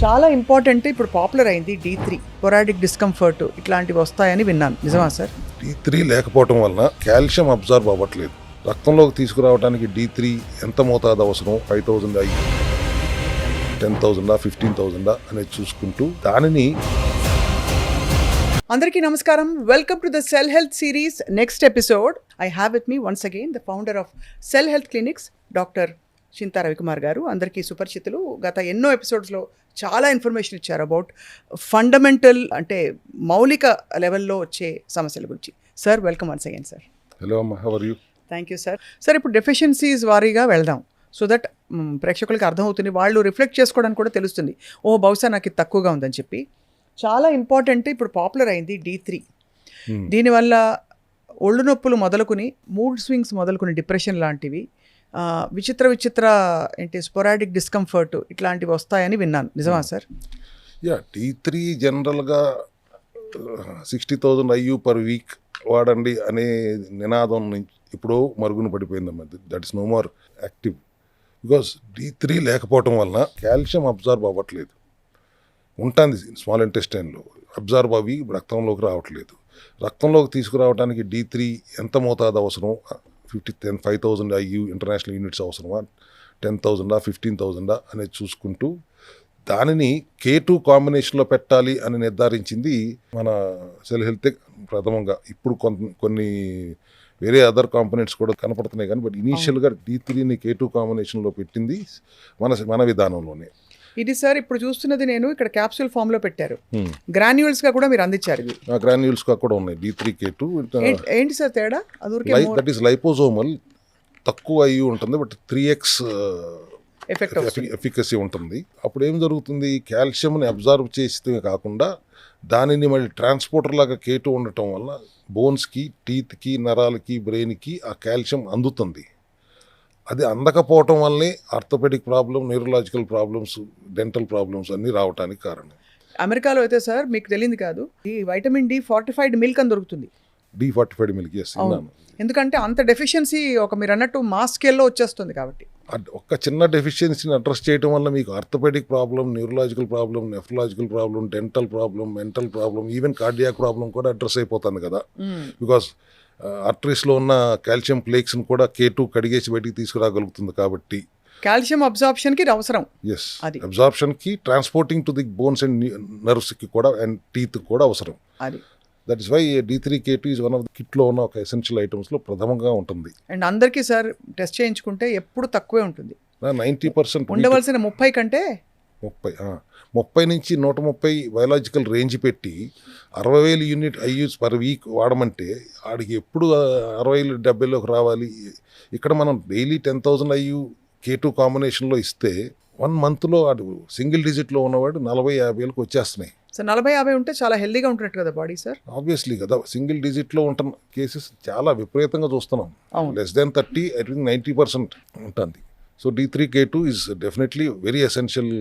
చాలా ఇంపార్టెంట్ ఇప్పుడు పాపులర్ అయింది D3 పొరాడిక్ డిస్కంఫర్ట్ ఇట్లాంటివి వస్తాయని విన్నాను, నిజమా సార్? D3 లేకపోవటం వలన కాల్షియం అబ్జార్బ్ అవ్వట్లేదు. రక్తంలోకి తీసుకురావడానికి D3 ఎంత మోతాదు అవసరం, 5,000 10,000 15,000 అనేది చూసుకుంటూ దానిని. అందరికీ నమస్కారం. Welcome to the Cell Health series next episode. I have with me once again the founder of Cell Health clinics, doctor Chinta Ravikumar garu. అందరికీ సుపరిచితులు. గత ఎన్నో ఎపిసోడ్స్లో చాలా ఇన్ఫర్మేషన్ ఇచ్చారు అబౌట్ ఫండమెంటల్, అంటే మౌలిక లెవెల్లో వచ్చే సమస్యల గురించి. Sir, welcome once again sir. Hello అమ్మ, how are you? Thank you sir. Sir, ఇప్పుడు డెఫిషియన్సీస్ వారీగా వెళ్దాం, సో దట్ ప్రేక్షకులకి అర్థమవుతుంది, వాళ్ళు రిఫ్లెక్ట్ చేసుకోవడానికి కూడా తెలుస్తుంది, ఓ బహుశా నాకు ఇది తక్కువగా ఉందని చెప్పి. చాలా ఇంపార్టెంట్ ఇప్పుడు పాపులర్ అయింది D3. దీనివల్ల ఒళ్ళు నొప్పులు మొదలుకుని, మూడ్ స్వింగ్స్ మొదలుకుని, డిప్రెషన్ లాంటివి, విచిత్ర ఏంటి స్పొరాడిక్ డిస్కంఫర్ట్ ఇట్లాంటివి వస్తాయని విన్నాను, నిజమా సార్? D3 జనరల్గా 60,000 IU per week వాడండి అనే నినాదం నుంచి ఇప్పుడు మరుగున పడిపోయిందమ్మా. That is no more active because D3 లేకపోవటం వలన కాల్షియం అబ్జార్బ్ అవ్వట్లేదు. ఉంటుంది స్మాల్ ఇంటెస్టైన్లో, అబ్జార్బ్ అవి రక్తంలోకి రావట్లేదు. రక్తంలోకి తీసుకురావడానికి D3 ఎంత మోతాదు అవసరం, 5,000 IU ఇంటర్నేషనల్ యూనిట్స్ అవసరమా, 10,000 15,000 అనేది చూసుకుంటూ దానిని K2 కాంబినేషన్లో పెట్టాలి అని నిర్ధారించింది మన సెల్ హెల్త్ ప్రథమంగా. ఇప్పుడు కొన్ని వేరే అదర్ కాంపోనెంట్స్ కూడా కనపడుతున్నాయి కానీ, బట్ ఇనీషియల్గా D3ని K2 కాంబినేషన్లో పెట్టింది మన విధానంలోనే. ఇది సార్ ఇప్పుడు చూస్తున్నది నేను ఇక్కడ క్యాప్సూల్ ఫామ్ లో పెట్టారు, గ్రాన్యూల్స్ గా కూడా మీరు అందించారు. గ్రాన్యూల్స్ గా కూడా ఉన్నాయి D3 K2. ఏంటి సార్ తేడా? దట్ ఈస్ లైపోజోమల్, తక్కువ IU ఉంటుంది, బట్ 3x ఎఫికసీ ఉంటుంది. అప్పుడు ఏం జరుగుతుంది, కాల్షియంని అబ్జార్బ్ చేస్తే కాకుండా దానిని మళ్ళీ ట్రాన్స్పోర్టర్ లాగా K2 ఉండటం వల్ల బోన్స్కి, టీత్కి, నరాలకి, బ్రెయిన్కి ఆ కాల్షియం అందుతుంది. అది అందకపోవటం వల్లే orthopaedic problem, neurological problems, dental problems అన్నీ రావడానికి కారణం. అమెరికాలో అయితే సార్ మీకు తెలియదు కాదు, ఈ వైటమిన్ D ఫార్టిఫైడ్ మిల్క్ అని దొరుకుతుంది. D45 మిల్క్, ఎందుకంటే అంత డెఫిషియన్సీ మీరు అన్నట్టు మాస్ స్కేల్లో వచ్చేస్తుంది కాబట్టి. ఒక చిన్న డెఫిషియన్సీని అడ్రస్ చేయడం వల్ల మీకు orthopaedic problem, neurological problem, nephrological problem, dental problem, mental problem, even cardiac problem కూడా అడ్రస్ అయిపోతుంది కదా. బికాస్ ఆర్టరీస్లో ఉన్న కాల్షియం ప్లేక్స్ని కూడా K2 కడిగేసి బయటికి తీసుకురాగలుగుతుంది కాబట్టి. కాల్షియం అబ్జార్ప్షన్కి అది ఎస్, అబ్జార్ప్షన్కి, transporting to the bones and నర్వ్స్కి కూడా, అండ్ టీత్ కూడా అవసరం. అది that is why D3 K2 is one of the కిట్లో ఉన్న ఒక ఎసెన్షియల్ ఐటమ్స్లో ప్రథమంగా ఉంటుంది. అండ్ అందరికీ సార్ టెస్ట్ చేయించుకుంటే ఎప్పుడు తక్కువే ఉంటుంది. 90% ఉండవలసిన 30 కంటే 30 నుంచి 130 బయాలజికల్ రేంజ్ పెట్టి 60,000 యూనిట్ IUs పర్ వీక్ వాడమంటే ఆడికి ఎప్పుడు 60,000-70,000లోకి రావాలి. ఇక్కడ మనం డైలీ 10,000 IU K2 కాంబినేషన్లో ఇస్తే 1 మంత్లో ఆడు సింగిల్ డిజిట్లో ఉన్నవాడు 40,000-50,000కి వచ్చేస్తున్నాయి. సో 40-50 ఉంటే చాలా హెల్దీగా ఉంటున్నట్టు కదా బాడీ సార్. ఆబ్వియస్లీ కదా, సింగిల్ డిజిట్లో ఉంటున్న కేసెస్ చాలా విపరీతంగా చూస్తున్నాం. లెస్ దెన్ 30, ఐ థింక్ 90% ఉంటుంది. So D3 K2 is definitely very essential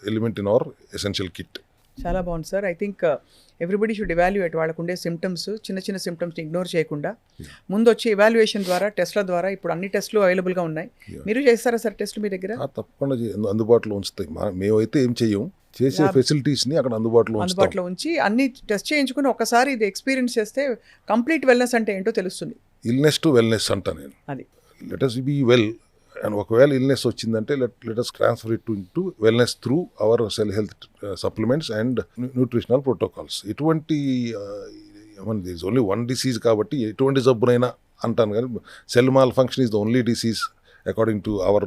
element in our essential kit. చాలా బాగుంది sir. I think everybody should evaluate వాళ్ళకు ఉండే సిమ్టమ్స్, చిన్న సిమ్టమ్స్ని ఇగ్నోర్ చేయకుండా ముందు వచ్చి ఎవాల్యుయేషన్ ద్వారా, టెస్ట్ల ద్వారా. ఇప్పుడు అన్ని టెస్ట్లు అవైలబుల్గా ఉన్నాయి. మీరు చేస్తారా సార్ టెస్ట్లు మీ దగ్గర? తప్పకుండా అందుబాటులో ఉంచుతాయి. మేమైతే ఏం చెయ్యం, చేసే ఫెసిలిటీస్ని అక్కడ అందుబాటులో ఉంచి అన్ని టెస్ట్ చేయించుకుని ఒకసారి ఇది ఎక్స్పీరియన్స్ చేస్తే కంప్లీట్ వెల్నెస్ అంటే ఏంటో తెలుస్తుంది. ఇల్నెస్ టు వెల్నెస్ అంటా నేను. అది let us be well. And ఒకవేళ ఇల్నెస్ వచ్చిందంటే let us transfer it to wellness through our cell health supplements and nutritional protocols. ఎటువంటి దిస్ ఓన్లీ వన్ డిసీజ్ కాబట్టి ఎటువంటి జబ్బునైనా అంటాను, కానీ cell malfunction is the only disease according to our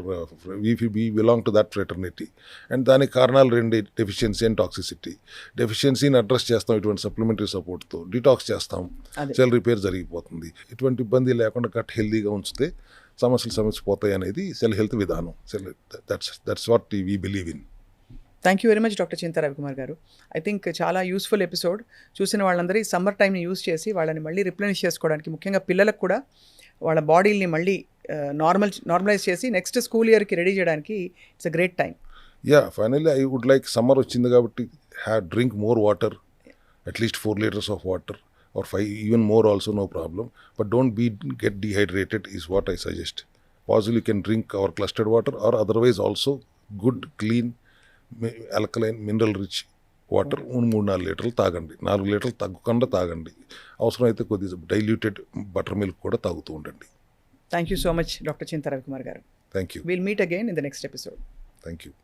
we belong to that fraternity. And దానికి కారణాలు 2: deficiency and toxicity. డెఫిషియన్సీని address చేస్తాం ఇటువంటి సప్లిమెంటరీ సపోర్ట్తో, డిటాక్స్ చేస్తాం, సెల్ రిపేర్ జరిగిపోతుంది. ఇటువంటి ఇబ్బంది లేకుండా గట్ హెల్దీగా ఉంచితే సమస్యలు పోతాయి అనేది సెల్ హెల్త్ విధానం. That's what we believe in. Thank you very much doctor Chinta Ravikumar garu. I think చాలా యూస్ఫుల్ ఎపిసోడ్. చూసిన వాళ్ళందరూ ఈ సమ్మర్ టైంని యూస్ చేసి వాళ్ళని మళ్ళీ రిప్లెనిష్ చేసుకోవడానికి, ముఖ్యంగా పిల్లలకు కూడా వాళ్ళ బాడీని మళ్ళీ నార్మలైజ్ చేసి నెక్స్ట్ స్కూల్ ఇయర్కి రెడీ చేయడానికి it's a great time. Finally I would like, summer వచ్చింది కాబట్టి drink more water, at least 4 liters of water or 5, even more also, no problem. But don't get dehydrated is what I suggest. Possibly you can drink our clustered water, or otherwise also good, clean alkaline mineral rich water 3-4 లీటర్లు తాగండి. 4 లీటర్లు తగ్గకుండా తాగండి. అవసరమైతే కొద్దిగా diluted butter milk కూడా తాగుతూ ఉండండి. Thank you so much doctor Chinta Ravikumar garu. Thank you. Will meet again in the next episode. Thank you.